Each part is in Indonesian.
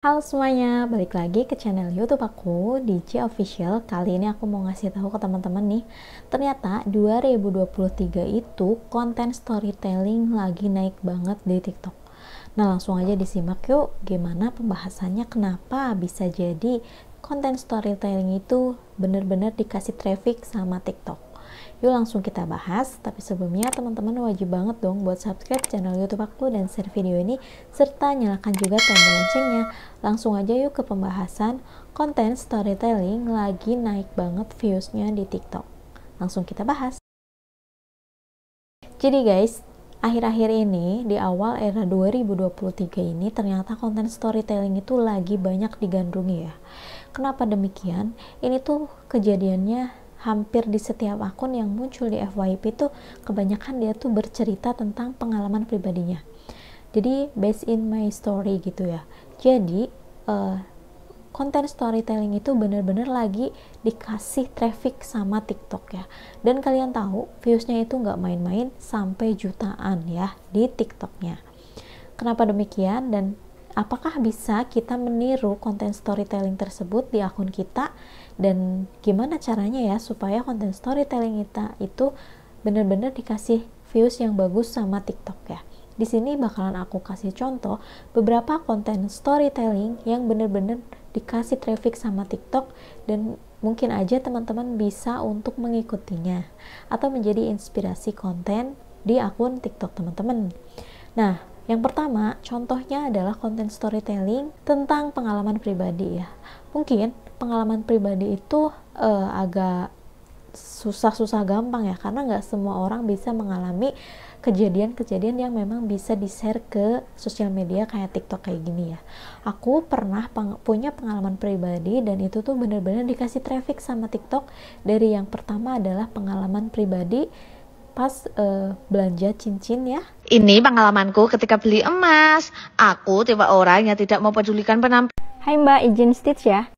Halo semuanya, balik lagi ke channel YouTube aku di C Official. Kali ini aku mau ngasih tahu ke teman-teman nih, ternyata 2023 itu konten storytelling lagi naik banget di TikTok. Nah, langsung aja disimak yuk gimana pembahasannya, kenapa bisa jadi konten storytelling itu bener-bener dikasih traffic sama TikTok. Yuk langsung kita bahas, tapi sebelumnya teman-teman wajib banget dong buat subscribe channel YouTube aku dan share video ini, serta nyalakan juga tombol loncengnya. Langsung aja yuk ke pembahasan. Konten storytelling lagi naik banget viewsnya di TikTok. Langsung kita bahas. Jadi guys, akhir-akhir ini di awal era 2023 ini ternyata konten storytelling itu lagi banyak digandrungi ya. Kenapa demikian? Ini tuh kejadiannya hampir di setiap akun yang muncul di FYP itu kebanyakan dia tuh bercerita tentang pengalaman pribadinya. Jadi based in my story gitu ya. Jadi konten storytelling itu bener-bener lagi dikasih traffic sama TikTok ya. Dan kalian tahu viewsnya itu nggak main-main, sampai jutaan ya di TikToknya. Kenapa demikian dan apakah bisa kita meniru konten storytelling tersebut di akun kita, dan gimana caranya ya supaya konten storytelling kita itu benar-benar dikasih views yang bagus sama TikTok ya. Di sini bakalan aku kasih contoh beberapa konten storytelling yang benar-benar dikasih traffic sama TikTok, dan mungkin aja teman-teman bisa untuk mengikutinya atau menjadi inspirasi konten di akun TikTok teman-teman. Nah, yang pertama, contohnya adalah konten storytelling tentang pengalaman pribadi ya. Mungkin pengalaman pribadi itu agak susah-susah gampang ya, karena nggak semua orang bisa mengalami kejadian-kejadian yang memang bisa di-share ke sosial media kayak TikTok kayak gini ya. Aku pernah punya pengalaman pribadi dan itu tuh bener-bener dikasih traffic sama TikTok. Dari yang pertama adalah pengalaman pribadi pas belanja cincin ya. Ini pengalamanku ketika beli emas. Aku tipe orang yang tidak mempedulikan penampilan. Hai Mbak, izin stitch ya.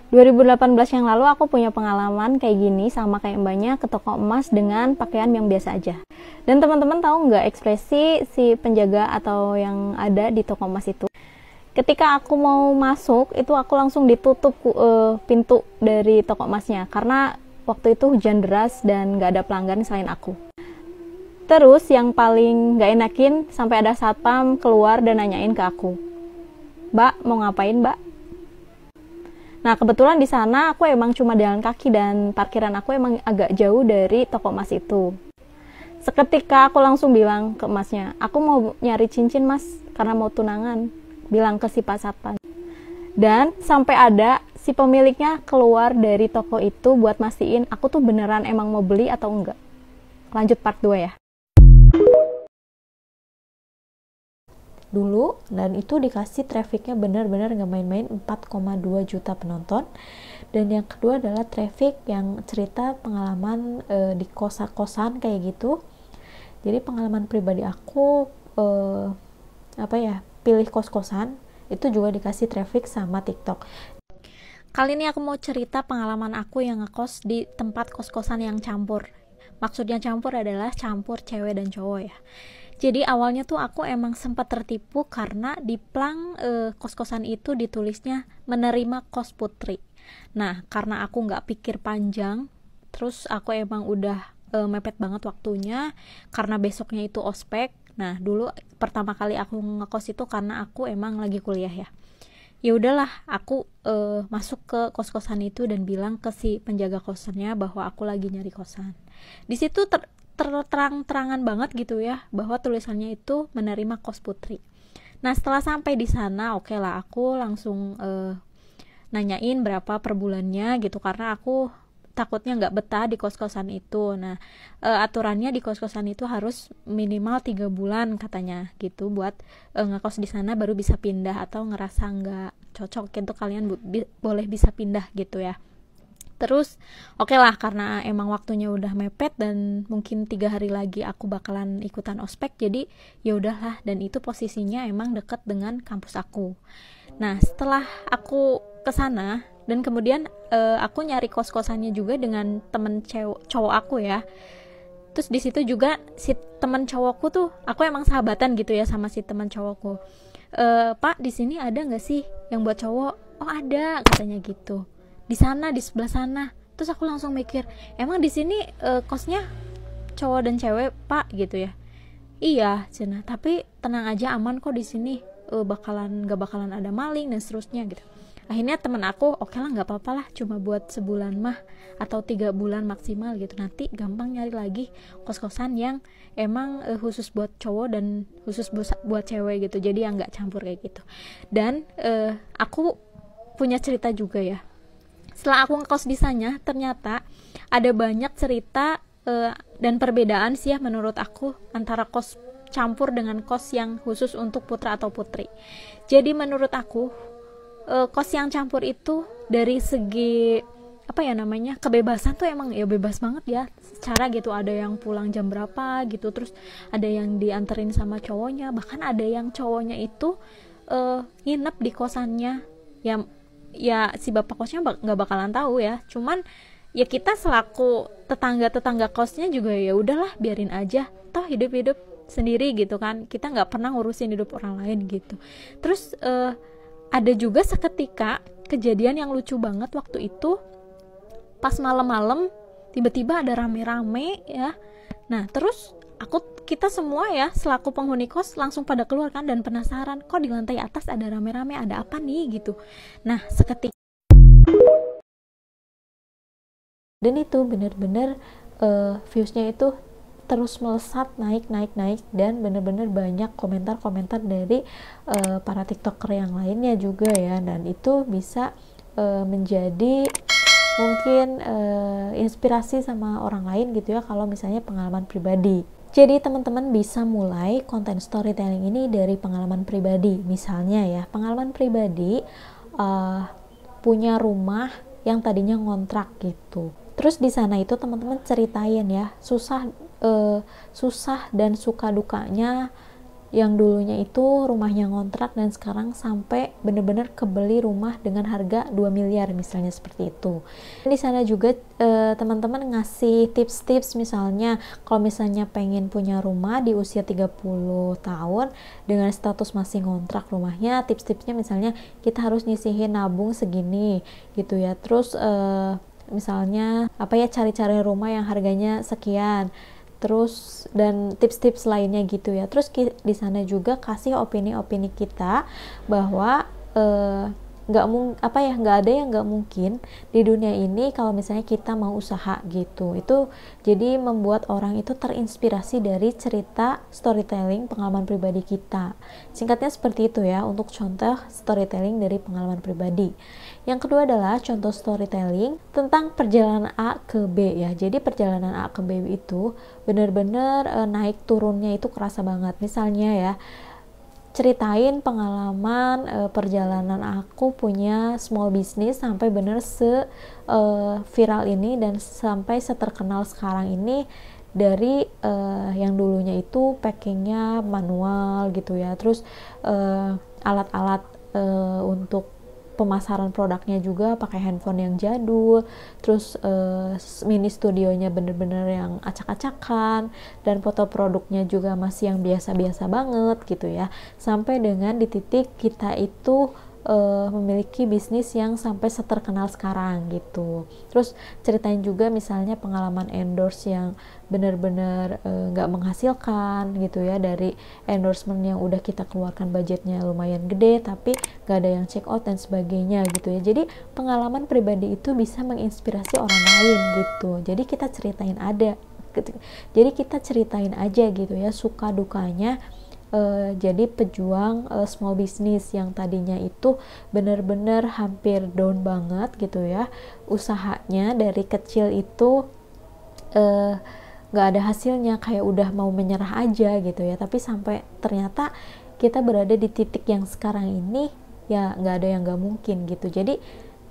2018 yang lalu aku punya pengalaman kayak gini sama kayak Mbaknya ke toko emas dengan pakaian yang biasa aja. Dan teman-teman tahu nggak ekspresi si penjaga atau yang ada di toko emas itu? Ketika aku mau masuk, itu aku langsung ditutup pintu dari toko emasnya karena waktu itu hujan deras dan nggak ada pelanggan selain aku. Terus yang paling nggak enakin sampai ada satpam keluar dan nanyain ke aku, "Mbak, mau ngapain, Mbak?" Nah, kebetulan di sana aku emang cuma jalan kaki dan parkiran aku emang agak jauh dari toko emas itu. Seketika aku langsung bilang ke emasnya, "Aku mau nyari cincin, Mas, karena mau tunangan." Bilang ke si Pak Satpam. Dan sampai ada si pemiliknya keluar dari toko itu buat mastiin aku tuh beneran emang mau beli atau enggak. Lanjut part 2 ya. Dulu, dan itu dikasih trafficnya benar-benar nggak main-main, 4,2 juta penonton. Dan yang kedua adalah traffic yang cerita pengalaman di kosan kayak gitu. Jadi pengalaman pribadi aku pilih kos-kosan itu juga dikasih traffic sama TikTok. Kali ini aku mau cerita pengalaman aku yang ngekos di tempat kos-kosan yang campur. Maksudnya campur adalah campur cewek dan cowok ya. Jadi awalnya tuh aku emang sempat tertipu karena di plang kos-kosan itu ditulisnya menerima kos putri. Nah, karena aku nggak pikir panjang, terus aku emang udah mepet banget waktunya karena besoknya itu ospek. Nah, dulu pertama kali aku ngekos itu karena aku emang lagi kuliah ya. Ya udahlah, aku masuk ke kos-kosan itu dan bilang ke si penjaga kosannya bahwa aku lagi nyari kosan. Di situ terang-terangan banget gitu ya bahwa tulisannya itu menerima kos putri. Nah, setelah sampai di sana, oke lah, aku langsung nanyain berapa per bulannya gitu karena aku takutnya nggak betah di kos-kosan itu. Nah, aturannya di kos-kosan itu harus minimal 3 bulan katanya gitu buat ngekos di sana baru bisa pindah, atau ngerasa nggak cocok gitu kalian boleh bisa pindah gitu ya. Terus oke lah, karena emang waktunya udah mepet dan mungkin 3 hari lagi aku bakalan ikutan ospek, jadi ya udahlah, dan itu posisinya emang deket dengan kampus aku. Nah, setelah aku kesana dan kemudian aku nyari kos-kosannya juga dengan temen cowok aku ya. Terus di situ juga si teman cowokku tuh, aku emang sahabatan gitu ya sama si teman cowokku. Pak di sini ada nggak sih yang buat cowok? Oh ada katanya gitu, di sana di sebelah sana. Terus aku langsung mikir, emang di sini kosnya cowok dan cewek Pak gitu ya? Iya cina, tapi tenang aja aman kok di sini, gak bakalan ada maling dan seterusnya gitu. Akhirnya temen aku, oke lah nggak apa-apa lah, cuma buat sebulan mah atau 3 bulan maksimal gitu, nanti gampang nyari lagi kos-kosan yang emang khusus buat cowok dan khusus buat cewek gitu, jadi yang nggak campur kayak gitu. Dan aku punya cerita juga ya, setelah aku ngekos di sana ternyata ada banyak cerita dan perbedaan sih ya menurut aku antara kos campur dengan kos yang khusus untuk putra atau putri. Jadi menurut aku kos yang campur itu dari segi apa ya namanya, kebebasan tuh emang ya bebas banget ya secara gitu, ada yang pulang jam berapa gitu, terus ada yang dianterin sama cowoknya, bahkan ada yang cowoknya itu nginep di kosannya ya si bapak kosnya nggak bakalan tahu ya, cuman ya kita selaku tetangga kosnya juga ya udahlah biarin aja, toh hidup sendiri gitu kan, kita nggak pernah ngurusin hidup orang lain gitu. Terus ada juga seketika kejadian yang lucu banget waktu itu, pas malam-malam tiba-tiba ada rame-rame ya. Nah terus kita semua ya selaku penghuni kos langsung pada keluar kan, dan penasaran kok di lantai atas ada rame-rame, ada apa nih gitu. Nah seketika, dan itu bener-bener viewsnya itu terus melesat naik, dan bener-bener banyak komentar-komentar dari para tiktoker yang lainnya juga ya, dan itu bisa menjadi mungkin inspirasi sama orang lain gitu ya, kalau misalnya pengalaman pribadi. Jadi teman-teman bisa mulai konten storytelling ini dari pengalaman pribadi. Misalnya ya, pengalaman pribadi punya rumah yang tadinya ngontrak gitu. Terus di sana itu teman-teman ceritain ya susah dan suka dukanya, yang dulunya itu rumahnya ngontrak dan sekarang sampai bener-bener kebeli rumah dengan harga 2 miliar misalnya, seperti itu. Di sana juga teman-teman ngasih tips-tips, misalnya kalau misalnya pengen punya rumah di usia 30 tahun dengan status masih ngontrak rumahnya, tips-tipsnya misalnya kita harus nyisihin nabung segini gitu ya. Terus misalnya apa ya, cari-cari rumah yang harganya sekian, terus dan tips-tips lainnya gitu ya. Terus di sana juga kasih opini-opini kita bahwa nggak ada yang nggak mungkin di dunia ini kalau misalnya kita mau usaha gitu. Itu jadi membuat orang itu terinspirasi dari cerita storytelling pengalaman pribadi kita. Singkatnya seperti itu ya untuk contoh storytelling dari pengalaman pribadi. Yang kedua adalah contoh storytelling tentang perjalanan A ke B ya. Jadi perjalanan A ke B itu benar-benar naik turunnya itu kerasa banget. Misalnya ya, ceritain pengalaman perjalanan aku punya small business sampai bener viral ini dan sampai seterkenal sekarang ini, dari yang dulunya itu packingnya manual gitu ya. Terus alat-alat untuk pemasaran produknya juga pakai handphone yang jadul, terus mini studionya bener-bener yang acak-acakan, dan foto produknya juga masih yang biasa-biasa banget gitu ya, sampai dengan di titik kita itu memiliki bisnis yang sampai seterkenal sekarang gitu. Terus ceritain juga misalnya pengalaman endorse yang benar-benar nggak menghasilkan gitu ya, dari endorsement yang udah kita keluarkan budgetnya lumayan gede tapi nggak ada yang check out dan sebagainya gitu ya. Jadi pengalaman pribadi itu bisa menginspirasi orang lain gitu. Jadi kita ceritain aja gitu ya suka dukanya. Jadi pejuang small business yang tadinya itu benar-benar hampir down banget gitu ya, usahanya dari kecil itu gak ada hasilnya, kayak udah mau menyerah aja gitu ya, tapi sampai ternyata kita berada di titik yang sekarang ini ya gak ada yang gak mungkin gitu. Jadi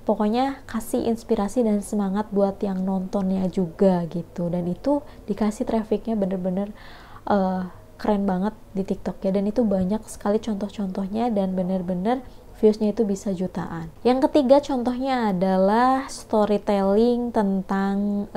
pokoknya kasih inspirasi dan semangat buat yang nontonnya juga gitu, dan itu dikasih trafficnya bener-bener keren banget di TikTok ya, dan itu banyak sekali contoh-contohnya dan bener-bener viewsnya itu bisa jutaan. Yang ketiga contohnya adalah storytelling tentang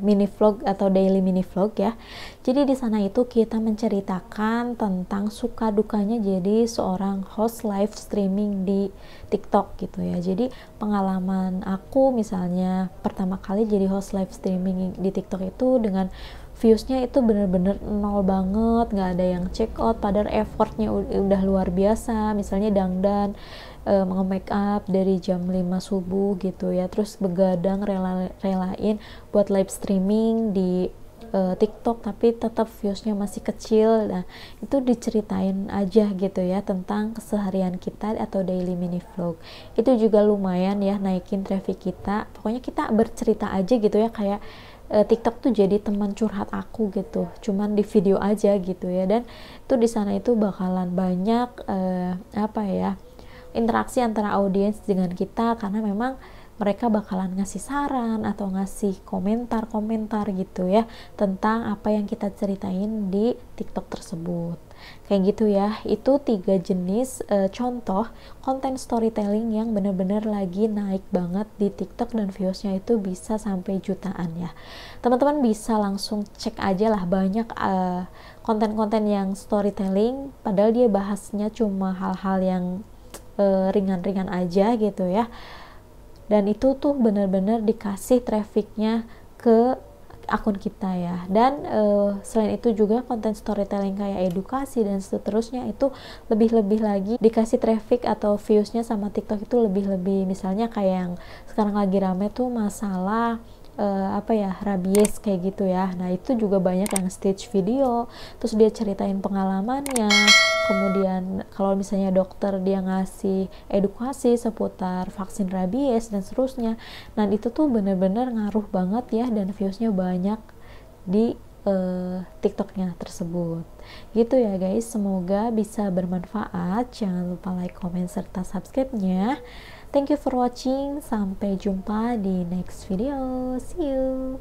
mini vlog atau daily mini vlog ya. Jadi di sana itu kita menceritakan tentang suka dukanya jadi seorang host live streaming di TikTok gitu ya. Jadi pengalaman aku misalnya pertama kali jadi host live streaming di TikTok itu dengan viewsnya itu bener-bener nol banget, nggak ada yang check out, padahal effortnya udah luar biasa, misalnya dangdan make up dari jam 5 subuh gitu ya, terus begadang relain buat live streaming di TikTok tapi tetap viewsnya masih kecil. Nah itu diceritain aja gitu ya tentang keseharian kita atau daily mini vlog, itu juga lumayan ya naikin traffic kita. Pokoknya kita bercerita aja gitu ya, kayak TikTok tuh jadi teman curhat aku gitu, cuman di video aja gitu ya. Dan tuh di sana itu bakalan banyak interaksi antara audiens dengan kita, karena memang mereka bakalan ngasih saran atau ngasih komentar-komentar gitu ya tentang apa yang kita ceritain di TikTok tersebut. Kayak gitu ya. Itu 3 jenis contoh konten storytelling yang bener-bener lagi naik banget di TikTok dan viewsnya itu bisa sampai jutaan ya. Teman-teman bisa langsung cek aja lah, banyak konten-konten yang storytelling padahal dia bahasnya cuma hal-hal yang ringan-ringan aja gitu ya. Dan itu tuh bener-bener dikasih trafficnya ke akun kita ya. Dan selain itu juga konten storytelling kayak edukasi dan seterusnya itu lebih-lebih lagi dikasih traffic atau viewsnya sama TikTok itu lebih-lebih. Misalnya kayak yang sekarang lagi rame tuh masalah rabies kayak gitu ya. Nah itu juga banyak yang stage video, terus dia ceritain pengalamannya. Kemudian kalau misalnya dokter dia ngasih edukasi seputar vaksin rabies dan seterusnya. Nah itu tuh bener-bener ngaruh banget ya, dan viewsnya banyak di TikToknya tersebut. Gitu ya guys, semoga bisa bermanfaat. Jangan lupa like, comment, serta subscribe-nya. Thank you for watching. Sampai jumpa di next video. See you.